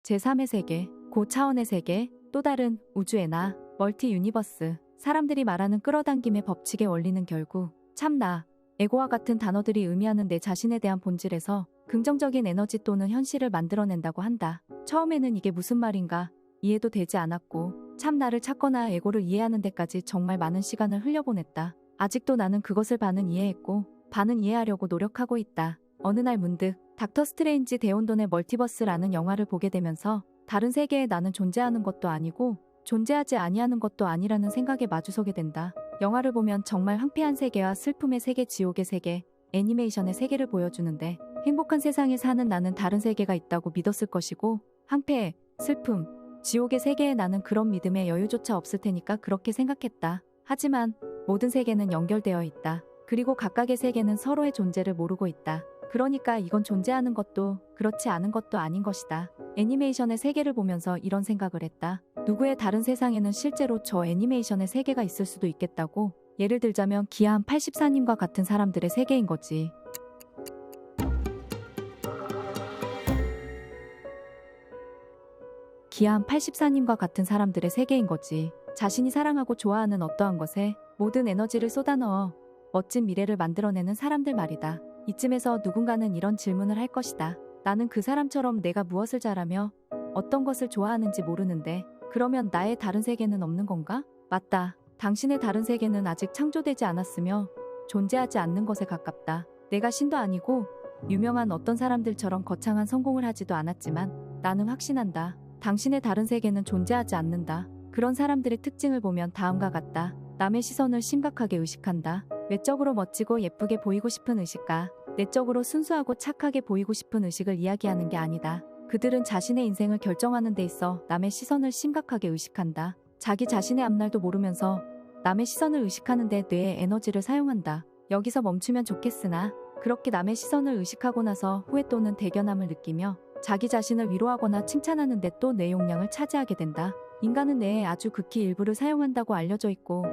제3의 세계, 고차원의 세계, 또 다른 우주의 나, 멀티 유니버스. 사람들이 말하는 끌어당김의 법칙의 원리는 결국 참나, 에고와 같은 단어들이 의미하는 내 자신에 대한 본질에서 긍정적인 에너지 또는 현실을 만들어낸다고 한다. 처음에는 이게 무슨 말인가 이해도 되지 않았고 참나를 찾거나 에고를 이해하는 데까지 정말 많은 시간을 흘려보냈다. 아직도 나는 그것을 반은 이해했고 반은 이해하려고 노력하고 있다. 어느 날 문득 닥터 스트레인지 대혼돈의 멀티버스라는 영화를 보게 되면서 다른 세계에 나는 존재하는 것도 아니고 존재하지 아니하는 것도 아니라는 생각에 마주서게 된다. 영화를 보면 정말 황폐한 세계와 슬픔의 세계, 지옥의 세계, 애니메이션의 세계를 보여주는데 행복한 세상에 사는 나는 다른 세계가 있다고 믿었을 것이고 황폐, 슬픔, 지옥의 세계에 나는 그런 믿음의 여유조차 없을 테니까 그렇게 생각했다. 하지만 모든 세계는 연결되어 있다. 그리고 각각의 세계는 서로의 존재를 모르고 있다. 그러니까 이건 존재하는 것도 그렇지 않은 것도 아닌 것이다. 애니메이션의 세계를 보면서 이런 생각을 했다. 누구의 다른 세상에는 실제로 저 애니메이션의 세계가 있을 수도 있겠다고. 예를 들자면 기아한 84님과 같은 사람들의 세계인 거지. 기아한 84님과 같은 사람들의 세계인 거지. 자신이 사랑하고 좋아하는 어떠한 것에 모든 에너지를 쏟아넣어 멋진 미래를 만들어내는 사람들 말이다. 이쯤에서 누군가는 이런 질문을 할 것이다. 나는 그 사람처럼 내가 무엇을 잘하며 어떤 것을 좋아하는지 모르는데 그러면 나의 다른 세계는 없는 건가? 맞다. 당신의 다른 세계는 아직 창조되지 않았으며 존재하지 않는 것에 가깝다. 내가 신도 아니고 유명한 어떤 사람들처럼 거창한 성공을 하지도 않았지만 나는 확신한다. 당신의 다른 세계는 존재하지 않는다. 그런 사람들의 특징을 보면 다음과 같다. 남의 시선을 심각하게 의식한다. 외적으로 멋지고 예쁘게 보이고 싶은 의식과 내적으로 순수하고 착하게 보이고 싶은 의식을 이야기하는 게 아니다. 그들은 자신의 인생을 결정하는 데 있어 남의 시선을 심각하게 의식한다. 자기 자신의 앞날도 모르면서 남의 시선을 의식하는 데 뇌의 에너지를 사용한다. 여기서 멈추면 좋겠으나 그렇게 남의 시선을 의식하고 나서 후회 또는 대견함을 느끼며 자기 자신을 위로하거나 칭찬하는 데 또 뇌 용량을 차지하게 된다. 인간은 뇌의 아주 극히 일부를 사용한다고 알려져 있고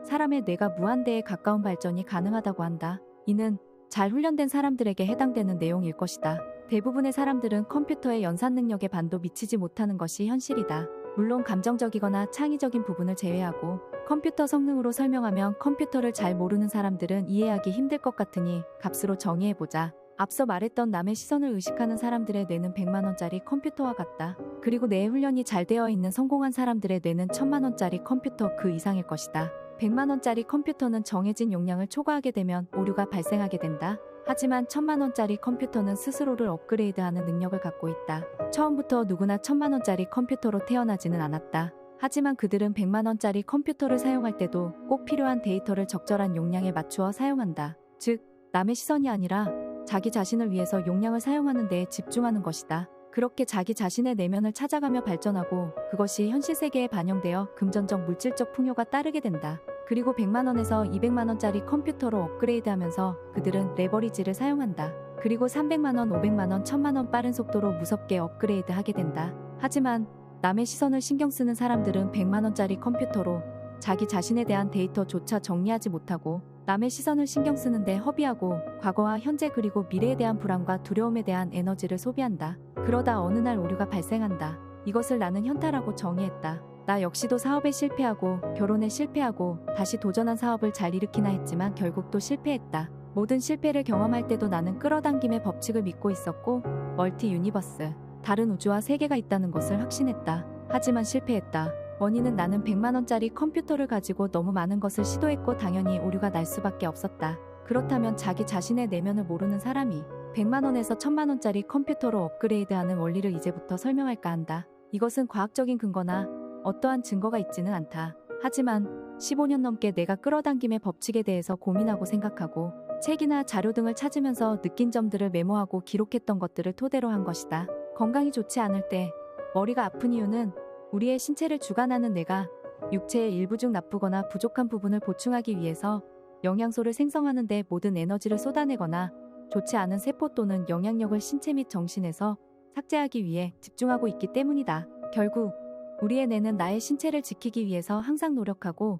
사람의 뇌가 무한대에 가까운 발전이 가능하다고 한다. 이는 잘 훈련된 사람들에게 해당되는 내용일 것이다. 대부분의 사람들은 컴퓨터의 연산 능력에 반도 미치지 못하는 것이 현실이다. 물론 감정적이거나 창의적인 부분을 제외하고 컴퓨터 성능으로 설명하면 컴퓨터를 잘 모르는 사람들은 이해하기 힘들 것 같으니 값으로 정의해보자. 앞서 말했던 남의 시선을 의식하는 사람들의 뇌는 100만원짜리 컴퓨터와 같다. 그리고 뇌의 훈련이 잘 되어 있는 성공한 사람들의 뇌는 1000만원짜리 컴퓨터 그 이상일 것이다. 100만원짜리 컴퓨터는 정해진 용량을 초과하게 되면 오류가 발생하게 된다. 하지만 1000만원짜리 컴퓨터는 스스로를 업그레이드하는 능력을 갖고 있다. 처음부터 누구나 1000만원짜리 컴퓨터로 태어나지는 않았다. 하지만 그들은 100만원짜리 컴퓨터를 사용할 때도 꼭 필요한 데이터를 적절한 용량에 맞추어 사용한다. 즉, 남의 시선이 아니라 자기 자신을 위해서 용량을 사용하는 데에 집중하는 것이다. 그렇게 자기 자신의 내면을 찾아가며 발전하고 그것이 현실 세계에 반영되어 금전적 물질적 풍요가 따르게 된다. 그리고 100만원에서 200만원짜리 컴퓨터로 업그레이드하면서 그들은 레버리지를 사용한다. 그리고 300만원, 500만원, 1000만원 빠른 속도로 무섭게 업그레이드 하게 된다. 하지만 남의 시선을 신경 쓰는 사람들은 100만원짜리 컴퓨터로 자기 자신에 대한 데이터조차 정리하지 못하고 남의 시선을 신경 쓰는데 허비하고 과거와 현재 그리고 미래에 대한 불안과 두려움에 대한 에너지를 소비한다. 그러다 어느 날 오류가 발생한다. 이것을 나는 현타라고 정의했다. 나 역시도 사업에 실패하고 결혼에 실패하고 다시 도전한 사업을 잘 일으키나 했지만 결국 또 실패했다. 모든 실패를 경험할 때도 나는 끌어당김의 법칙을 믿고 있었고 멀티 유니버스, 다른 우주와 세계가 있다는 것을 확신했다. 하지만 실패했다. 원인은 나는 100만원짜리 컴퓨터를 가지고 너무 많은 것을 시도했고 당연히 오류가 날 수밖에 없었다. 그렇다면 자기 자신의 내면을 모르는 사람이 100만원에서 1000만원짜리 컴퓨터로 업그레이드하는 원리를 이제부터 설명할까 한다. 이것은 과학적인 근거나 어떠한 증거가 있지는 않다. 하지만 15년 넘게 내가 끌어당김의 법칙에 대해서 고민하고 생각하고 책이나 자료 등을 찾으면서 느낀 점들을 메모하고 기록했던 것들을 토대로 한 것이다. 건강이 좋지 않을 때 머리가 아픈 이유는 우리의 신체를 주관하는 뇌가 육체의 일부 중 나쁘거나 부족한 부분을 보충하기 위해서 영양소를 생성하는 데 모든 에너지를 쏟아내거나 좋지 않은 세포 또는 영향력을 신체 및 정신에서 삭제하기 위해 집중하고 있기 때문이다. 결국 우리의 뇌는 나의 신체를 지키기 위해서 항상 노력하고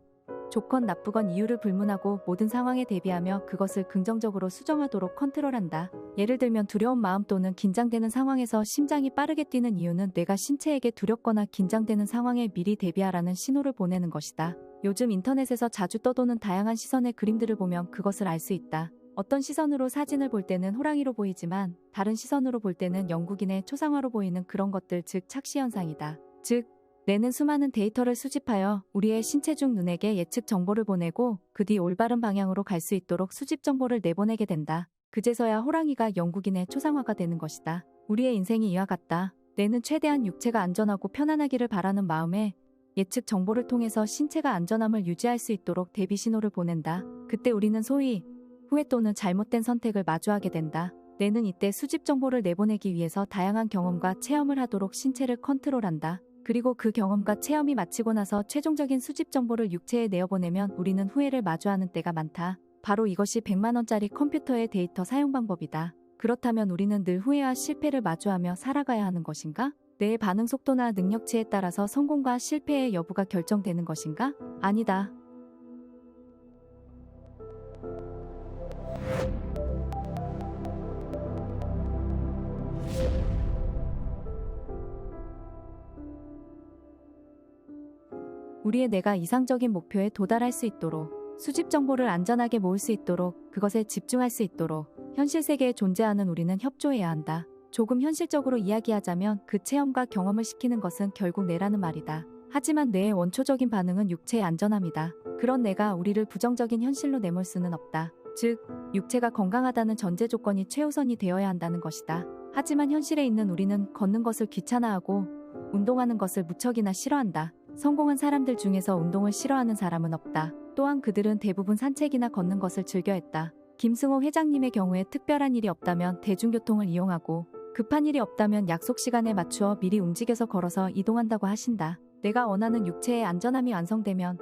좋건 나쁘건 이유를 불문하고 모든 상황에 대비하며 그것을 긍정적으로 수정하도록 컨트롤한다. 예를 들면 두려운 마음 또는 긴장되는 상황에서 심장이 빠르게 뛰는 이유는 뇌가 신체에게 두렵거나 긴장되는 상황에 미리 대비하라는 신호를 보내는 것이다. 요즘 인터넷에서 자주 떠도는 다양한 시선의 그림들을 보면 그것을 알 수 있다. 어떤 시선으로 사진을 볼 때는 호랑이로 보이지만 다른 시선으로 볼 때는 영국인의 초상화로 보이는 그런 것들, 즉 착시 현상이다. 즉 뇌는 수많은 데이터를 수집하여 우리의 신체 중 눈에게 예측 정보를 보내고 그 뒤 올바른 방향으로 갈 수 있도록 수집 정보를 내보내게 된다. 그제서야 호랑이가 영국인의 초상화가 되는 것이다. 우리의 인생이 이와 같다. 뇌는 최대한 육체가 안전하고 편안하기를 바라는 마음에 예측 정보를 통해서 신체가 안전함을 유지할 수 있도록 대비 신호를 보낸다. 그때 우리는 소위 후회 또는 잘못된 선택을 마주하게 된다. 뇌는 이때 수집 정보를 내보내기 위해서 다양한 경험과 체험을 하도록 신체를 컨트롤한다. 그리고 그 경험과 체험이 마치고 나서 최종적인 수집 정보를 육체에 내어보내면 우리는 후회를 마주하는 때가 많다. 바로 이것이 100만 원짜리 컴퓨터의 데이터 사용 방법이다. 그렇다면 우리는 늘 후회와 실패를 마주하며 살아가야 하는 것인가? 뇌의 반응 속도나 능력치에 따라서 성공과 실패의 여부가 결정되는 것인가? 아니다. 우리의 뇌가 이상적인 목표에 도달할 수 있도록, 수집 정보를 안전하게 모을 수 있도록, 그것에 집중할 수 있도록 현실 세계에 존재하는 우리는 협조해야 한다. 조금 현실적으로 이야기하자면 그 체험과 경험을 시키는 것은 결국 뇌라는 말이다. 하지만 뇌의 원초적인 반응은 육체의 안전함이다. 그런 뇌가 우리를 부정적인 현실로 내몰 수는 없다. 즉, 육체가 건강하다는 전제 조건이 최우선이 되어야 한다는 것이다. 하지만 현실에 있는 우리는 걷는 것을 귀찮아하고 운동하는 것을 무척이나 싫어한다. 성공한 사람들 중에서 운동을 싫어하는 사람은 없다. 또한 그들은 대부분 산책이나 걷는 것을 즐겨했다. 김승호 회장님의 경우에 특별한 일이 없다면 대중교통을 이용하고 급한 일이 없다면 약속 시간에 맞추어 미리 움직여서 걸어서 이동한다고 하신다. 내가 원하는 육체의 안전함이 완성되면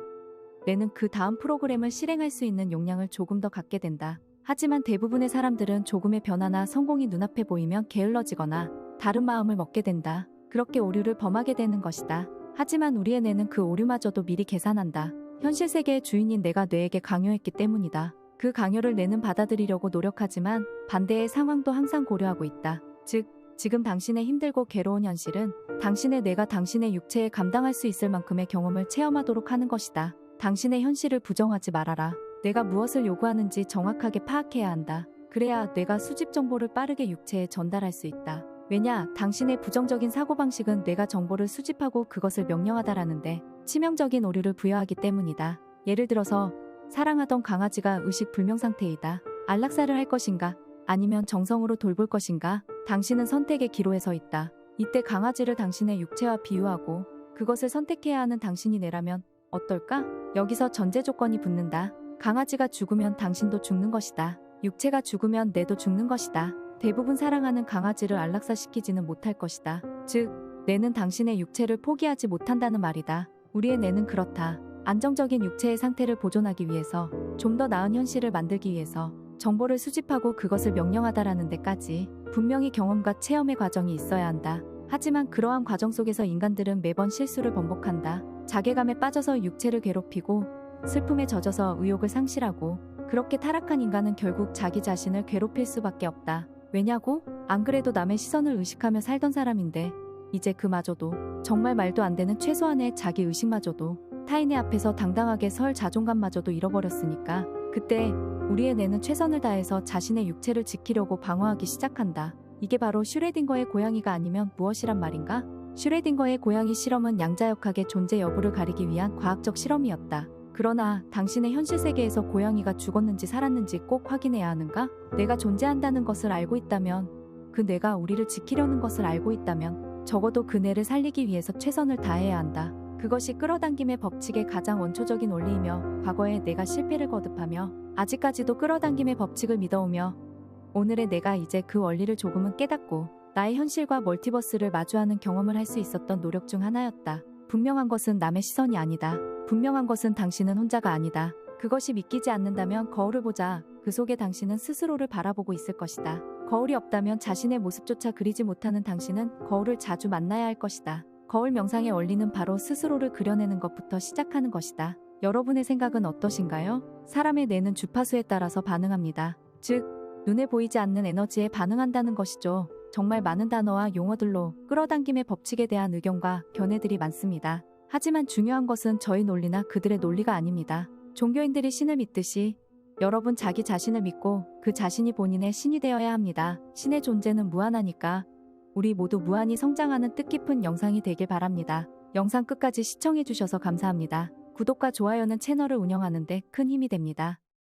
뇌는 그 다음 프로그램을 실행할 수 있는 용량을 조금 더 갖게 된다. 하지만 대부분의 사람들은 조금의 변화나 성공이 눈앞에 보이면 게을러지거나 다른 마음을 먹게 된다. 그렇게 오류를 범하게 되는 것이다. 하지만 우리의 뇌는 그 오류마저도 미리 계산한다. 현실 세계의 주인인 내가 뇌에게 강요했기 때문이다. 그 강요를 뇌는 받아들이려고 노력하지만 반대의 상황도 항상 고려하고 있다. 즉, 지금 당신의 힘들고 괴로운 현실은 당신의 뇌가 당신의 육체에 감당할 수 있을 만큼의 경험을 체험하도록 하는 것이다. 당신의 현실을 부정하지 말아라. 내가 무엇을 요구하는지 정확하게 파악해야 한다. 그래야 뇌가 수집 정보를 빠르게 육체에 전달할 수 있다. 왜냐, 당신의 부정적인 사고방식은 뇌가 정보를 수집하고 그것을 명령하다라는데 치명적인 오류를 부여하기 때문이다. 예를 들어서 사랑하던 강아지가 의식불명 상태이다. 안락사를 할 것인가? 아니면 정성으로 돌볼 것인가? 당신은 선택의 기로에 서 있다. 이때 강아지를 당신의 육체와 비유하고 그것을 선택해야 하는 당신이 뇌라면 어떨까? 여기서 전제 조건이 붙는다. 강아지가 죽으면 당신도 죽는 것이다. 육체가 죽으면 뇌도 죽는 것이다. 대부분 사랑하는 강아지를 안락사시키지는 못할 것이다. 즉, 뇌는 당신의 육체를 포기하지 못한다는 말이다. 우리의 뇌는 그렇다. 안정적인 육체의 상태를 보존하기 위해서, 좀 더 나은 현실을 만들기 위해서 정보를 수집하고 그것을 명령하다라는 데까지 분명히 경험과 체험의 과정이 있어야 한다. 하지만 그러한 과정 속에서 인간들은 매번 실수를 번복한다. 자괴감에 빠져서 육체를 괴롭히고 슬픔에 젖어서 의욕을 상실하고 그렇게 타락한 인간은 결국 자기 자신을 괴롭힐 수밖에 없다. 왜냐고? 안 그래도 남의 시선을 의식하며 살던 사람인데 이제 그마저도 정말 말도 안 되는 최소한의 자기 의식마저도 타인의 앞에서 당당하게 설 자존감마저도 잃어버렸으니까 그때 우리의 뇌는 최선을 다해서 자신의 육체를 지키려고 방어하기 시작한다. 이게 바로 슈레딩거의 고양이가 아니면 무엇이란 말인가? 슈레딩거의 고양이 실험은 양자역학의 존재 여부를 가리기 위한 과학적 실험이었다. 그러나 당신의 현실 세계에서 고양이가 죽었는지 살았는지 꼭 확인해야 하는가? 내가 존재한다는 것을 알고 있다면, 그 뇌가 우리를 지키려는 것을 알고 있다면 적어도 그 뇌를 살리기 위해서 최선을 다해야 한다. 그것이 끌어당김의 법칙의 가장 원초적인 원리이며 과거에 내가 실패를 거듭하며 아직까지도 끌어당김의 법칙을 믿어오며 오늘의 내가 이제 그 원리를 조금은 깨닫고 나의 현실과 멀티버스를 마주하는 경험을 할 수 있었던 노력 중 하나였다. 분명한 것은 남의 시선이 아니다. 분명한 것은 당신은 혼자가 아니다. 그것이 믿기지 않는다면 거울을 보자. 그 속에 당신은 스스로를 바라보고 있을 것이다. 거울이 없다면 자신의 모습조차 그리지 못하는 당신은 거울을 자주 만나야 할 것이다. 거울 명상의 원리는 바로 스스로를 그려내는 것부터 시작하는 것이다. 여러분의 생각은 어떠신가요? 사람의 뇌는 주파수에 따라서 반응합니다. 즉, 눈에 보이지 않는 에너지에 반응한다는 것이죠. 정말 많은 단어와 용어들로 끌어당김의 법칙에 대한 의견과 견해들이 많습니다. 하지만 중요한 것은 저희 논리나 그들의 논리가 아닙니다. 종교인들이 신을 믿듯이 여러분 자기 자신을 믿고 그 자신이 본인의 신이 되어야 합니다. 신의 존재는 무한하니까 우리 모두 무한히 성장하는 뜻깊은 영상이 되길 바랍니다. 영상 끝까지 시청해주셔서 감사합니다. 구독과 좋아요는 채널을 운영하는 데 큰 힘이 됩니다.